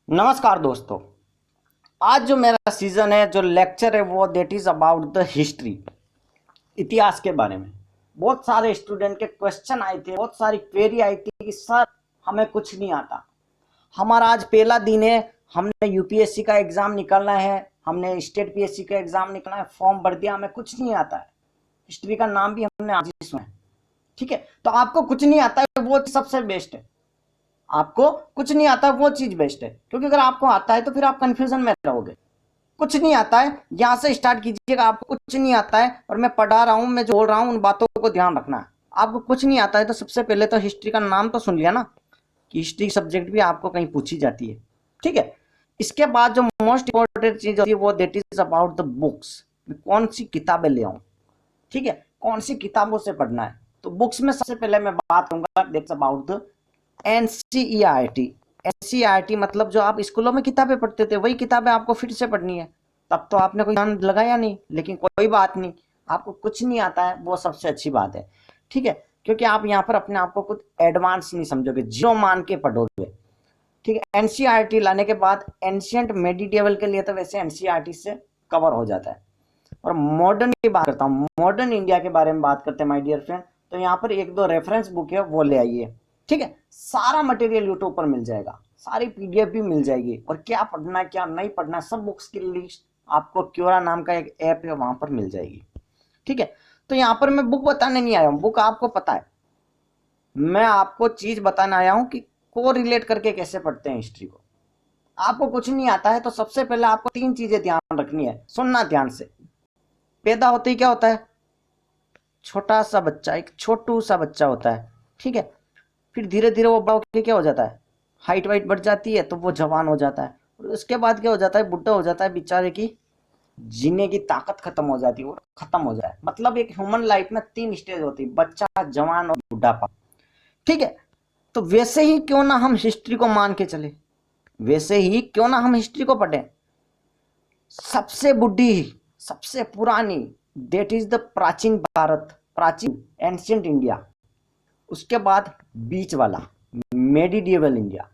नमस्कार दोस्तों। आज जो मेरा सीजन है, जो लेक्चर है, वो that is about the history, इतिहास के बारे में। बहुत सारे स्टूडेंट के क्वेश्चन आए थे, बहुत सारी क्वेरी आई थी कि सर हमें कुछ नहीं आता। हमारा आज पहला दिन है, हमने यूपीएससी का एग्जाम निकालना है, हमने स्टेट पीएससी का एग्जाम निकालना है, फॉर्म भर दिया, हमें कुछ नहीं आता है। हिस्ट्री का नाम भी हमने आज ही सुना है। ठीक है, तो आपको कुछ नहीं आता है वो सबसे बेस्ट है। आपको कुछ नहीं आता वो चीज बेस्ट है, क्योंकि अगर आपको आता है तो फिर आप कंफ्यूजन में रहोगे। कुछ नहीं आता है, यहां से स्टार्ट कीजिएगा। आपको कुछ नहीं आता है और मैं पढ़ा रहा हूं, मैं जो बोल रहा हूं उन बातों को ध्यान रखना है। आपको कुछ नहीं आता है तो सबसे पहले तो हिस्ट्री का नाम तो सुन लिया ना, कि हिस्ट्री सब्जेक्ट भी आपको कहीं पूछी जाती है। ठीक है, इसके बाद जो मोस्ट इंपॉर्टेंट चीज होती है वो that is about the books. कौन सी किताबें ले आऊं, ठीक है, कौन सी किताबों से पढ़ना है। तो बुक्स में सबसे पहले मैं बात करूंगा that's about the NCERT. NCERT मतलब जो आप स्कूलों में किताबें पढ़ते थे वही किताबें आपको फिर से पढ़नी है। तब तो आपने कोई ध्यान लगाया नहीं, लेकिन कोई बात नहीं, आपको कुछ नहीं आता है वो सबसे अच्छी बात है। ठीक है, क्योंकि आप यहाँ पर अपने आप को कुछ एडवांस नहीं समझोगे, जीरो मान के पढ़ोगे। ठीक है, एनसीईआरटी लाने के बाद एंशियंट मेडिटेबल के लिए तो वैसे एनसीईआरटी से कवर हो जाता है। और मॉडर्न की बात करता हूँ, मॉडर्न इंडिया के बारे में बात करते हैं माय डियर फ्रेंड। तो यहाँ पर एक दो रेफरेंस बुक है वो ले आइए। ठीक है, सारा मटेरियल यूट्यूब पर मिल जाएगा, सारी पीडीएफ भी मिल जाएगी, और क्या पढ़ना है क्या नहीं पढ़ना है सब बुक्स की लिस्ट आपको क्योरा नाम का एक ऐप है वहां पर मिल जाएगी। ठीक है, तो यहाँ पर मैं बुक बताने नहीं आया हूँ, बुक आपको पता है, मैं आपको चीज बताने आया हूँ कि को रिलेट करके कैसे पढ़ते हैं हिस्ट्री को। आपको कुछ नहीं आता है तो सबसे पहले आपको तीन चीजें ध्यान रखनी है, सुनना ध्यान से। पैदा होते ही क्या होता है, छोटा सा बच्चा, एक छोटू सा बच्चा होता है। ठीक है, फिर धीरे धीरे वो बड़ा होकर क्या हो जाता है, हाइट वाइट बढ़ जाती है, तो वो जवान हो जाता है। और उसके बाद क्या हो जाता है, बुढ़ा हो जाता है, बेचारे की जीने की ताकत खत्म हो जाती है, वो खत्म हो जाए। मतलब एक ह्यूमन लाइफ में तीन स्टेज होती है, बच्चा, जवान और बुढ़ापा। ठीक है, तो वैसे ही क्यों ना हम हिस्ट्री को मान के चले, वैसे ही क्यों ना हम हिस्ट्री को पढ़ें। सबसे बुढ़ी, सबसे पुरानी, देट इज द प्राचीन भारत, प्राचीन एंशियंट इंडिया। उसके बाद बीच वाला मेडिडिवल इंडिया,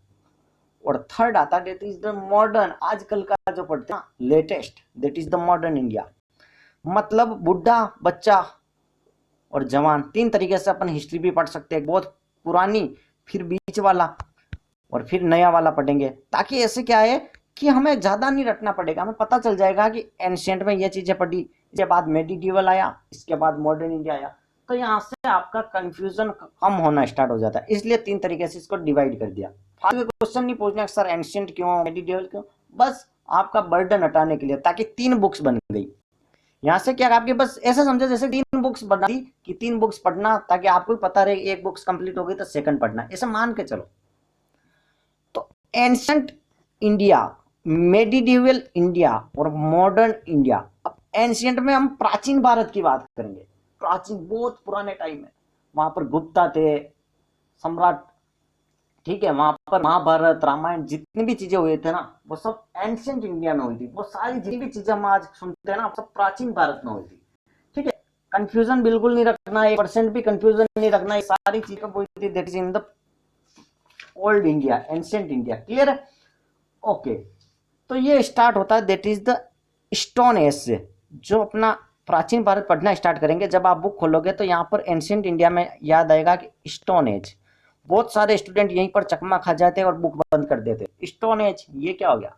और थर्ड आता दैट इज द मॉडर्न, आजकल का जो पढ़ते हैं latest, that is the modern India. मतलब बुढ़ा, बच्चा और जवान, तीन तरीके से अपन हिस्ट्री भी पढ़ सकते हैं, बहुत पुरानी, फिर बीच वाला, और फिर नया वाला पढ़ेंगे। ताकि ऐसे क्या है कि हमें ज्यादा नहीं रटना पड़ेगा, हमें पता चल जाएगा कि एंशियंट में ये चीजें पढ़ी, इसके बाद मेडिडिवल आया, इसके बाद मॉडर्न इंडिया आया। तो यहाँ से आपका कंफ्यूजन कम होना स्टार्ट हो जाता है, इसलिए तीन तरीके से इसको डिवाइड कर दिया। फालतू क्वेश्चन नहीं पूछना सर एंशियंट क्यों, मेडिडिवल क्यों, बस आपका बर्डन हटाने के लिए, ताकि तीन बुक्स बन गई। यहाँ से क्या आपके बस ऐसा समझो जैसे तीन बुक्स बना दी कि तीन बुक्स पढ़ना, ताकि आपको पता रहे एक बुक्स कंप्लीट हो गई तो सेकंड पढ़ना, ऐसा मान के चलो। तो एंशियंट इंडिया, मेडिडिवल इंडिया और मॉडर्न इंडिया। अब एंशियंट में हम प्राचीन भारत की बात करेंगे, प्राचीन बहुत पुराने टाइम में, वहां पर गुप्ता थे, सम्राट। ठीक है, वहां पर महाभारत, रामायण, जितनी भी चीजें हुए थे ना, वो सब एंशियंट इंडिया में हुई थी। वो सारी जितनी भी चीजें हम आज सुनते हैं ना, सब प्राचीन भारत में हुई थी। ठीक है, कंफ्यूजन बिल्कुल नहीं रखना, 1% भी कंफ्यूजन नहीं रखना, ये सारी चीजें हुई थी that is in the old India, ancient India. Clear है? ओके, तो ये स्टार्ट होता है that is the stone age से। जो अपना प्राचीन भारत पढ़ना स्टार्ट करेंगे, जब आप बुक खोलोगे तो यहाँ पर एंशियंट इंडिया में याद आएगा कि स्टोन एज। बहुत सारे स्टूडेंट यहीं पर चकमा खा जाते और बुक बंद कर देते। स्टोन एज ये क्या हो गया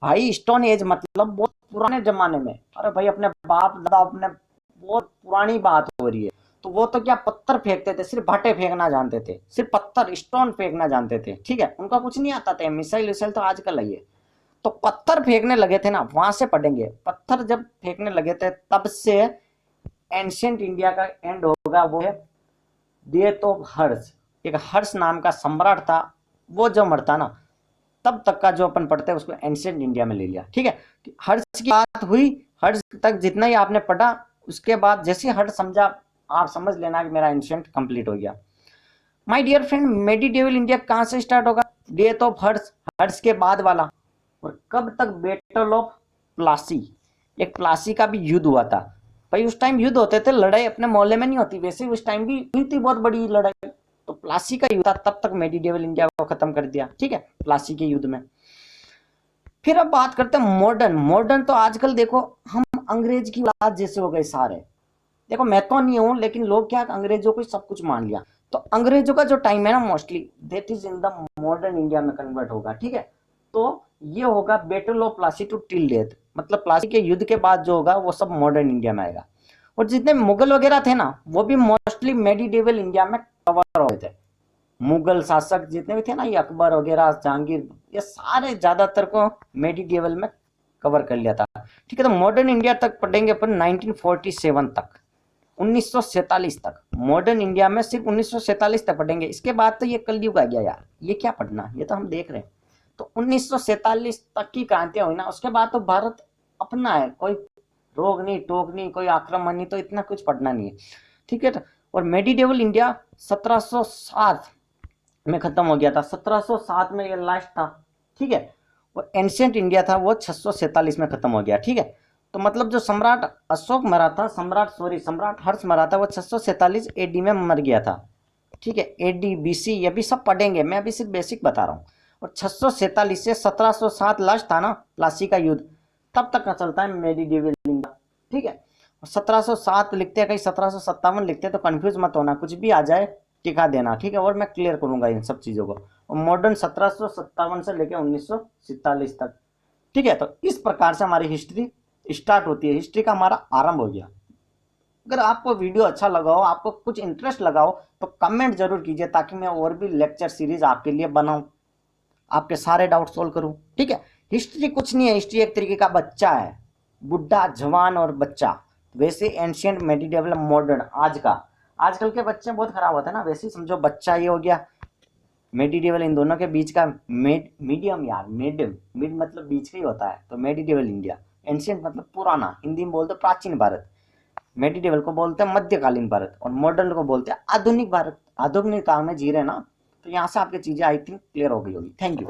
भाई? स्टोन एज मतलब बहुत पुराने जमाने में, अरे भाई अपने बाप दादा, अपने बहुत पुरानी बात हो रही है। तो वो तो क्या पत्थर फेंकते थे, सिर्फ भाटे फेंकना जानते थे, सिर्फ पत्थर स्टोन फेंकना जानते थे। ठीक है, उनका कुछ नहीं आता था, मिसाइल विसाइल तो आजकल आई है। तो पत्थर फेंकने लगे थे ना, वहां से पढ़ेंगे। पत्थर जब फेंकने लगे थे तब से एंशियंट इंडिया का एंड होगा, वो है डेथ ऑफ हर्ष। एक हर्ष नाम का सम्राट था, वो जब मरता ना, तब तक का जो अपन पढ़ते हैं उसको एंशियंट इंडिया में ले लिया। ठीक है, हर्ष की बात हुई, हर्ष तक जितना ही आपने पढ़ा, उसके बाद जैसे हर्ष समझा, आप समझ लेना कि मेरा एंशियंट कंप्लीट हो गया। माय डियर फ्रेंड, मेडिडिवल इंडिया कहां से स्टार्ट होगा? डेथ ऑफ हर्ष, हर्ष के बाद वाला। और कब तक? बैटल ऑफ प्लासी, एक प्लासी का भी युद्ध हुआ था। भाई उस टाइम युद्ध होते थे, लड़ाई अपने मोहल्ले में नहीं होती, वैसे उस टाइम भी हुई थी बहुत बड़ी लड़ाई। तो प्लासी का युद्ध था, तब तक मेडिडिवल इंडिया को खत्म कर दिया। ठीक है, प्लासी के युद्ध में। फिर अब बात करते हैं मॉडर्न। मॉडर्न तो आजकल देखो हम अंग्रेज की औलाद जैसे हो गए सारे। देखो मैं तो नहीं हूं, लेकिन लोग क्या अंग्रेजों को सब कुछ मान लिया। तो अंग्रेजों का जो टाइम है ना mostly that is in the modern India में कन्वर्ट होगा, ठीक है। तो ये होगा battle of Plassey to till death, मतलब प्लासी के युद्ध के बाद जो होगा वो सब मॉडर्न इंडिया में आएगा। और जितने मुगल वगैरह थे ना वो भी मोस्टली मेडिडेवल इंडिया में कवर हुए थे। मुगल शासक जितने भी थे ना, ये अकबर वगैरह, जहांगीर, ये सारे ज्यादातर को मेडिडेवल में कवर कर लिया था, ठीक है। तो मॉडर्न इंडिया तक पढ़ेंगे अपन 1947 तक, 1947 तक मॉडर्न इंडिया में सिर्फ 1947 तक पढ़ेंगे। इसके बाद तो ये कलयुग आ गया यार, ये क्या पढ़ना, ये तो हम देख रहे हैं। तो 1947 तक की क्रांतियां हुई ना, उसके बाद तो भारत अपना है, कोई रोग नहीं टोक नहीं, कोई आक्रमण नहीं, तो इतना कुछ पढ़ना नहीं है, ठीक है। और मेडिडेवल इंडिया 1707 में खत्म हो गया था, 1707 में ये लास्ट था, ठीक है। और एंशियंट इंडिया था वो 647 में खत्म हो गया, ठीक है। तो मतलब जो सम्राट अशोक मरा था, सम्राट हर्ष मरा था, वो 647 एडी में मर गया था, ठीक है। एडी बीसी ये भी सब पढ़ेंगे, मैं अभी सिर्फ बेसिक बता रहा हूँ। और 647 से 1707 लास्ट था ना प्लासी का युद्ध, तब तक का चलता है मेडिडेवल इंडिया, ठीक है। 1707 लिखते हैं, कहीं 1757 लिखते हैं, तो कंफ्यूज मत होना, कुछ भी आ जाए टिका देना, ठीक है। और मैं क्लियर करूंगा इन सब चीजों को। और मॉडर्न 1757 से लेकर 1947 तक, ठीक है। तो इस प्रकार से हमारी हिस्ट्री स्टार्ट होती है, हिस्ट्री का हमारा आरंभ हो गया। अगर आपको वीडियो अच्छा लगा हो, आपको कुछ इंटरेस्ट लगा हो, तो कमेंट जरूर कीजिए, ताकि मैं और भी लेक्चर सीरीज आपके लिए बनाऊं, आपके सारे डाउट सोल्व करूं, ठीक है। हिस्ट्री कुछ नहीं है, हिस्ट्री एक तरीके का बच्चा है, बुढ़ा जवान और बच्चा। वैसे एंशियंट मेडिडेवल मॉडर्न आज का, आजकल के बच्चे बहुत खराब होते हैं ना, वैसे ही समझो बच्चा ये हो गया, मेडिडेवल इन दोनों के बीच का मीडियम यार, मिड मतलब बीच का ही होता है। तो मेडिडेवल इंडिया, एंशियंट मतलब पुराना, हिंदी में बोलते प्राचीन भारत, मेडिडेवल को बोलते हैं मध्यकालीन भारत, और मॉडर्न को बोलते हैं आधुनिक भारत। आधुनिक काल में जी रहे ना, तो यहाँ से आपकी चीजें आई थिंक क्लियर हो गई होगी। Thank you.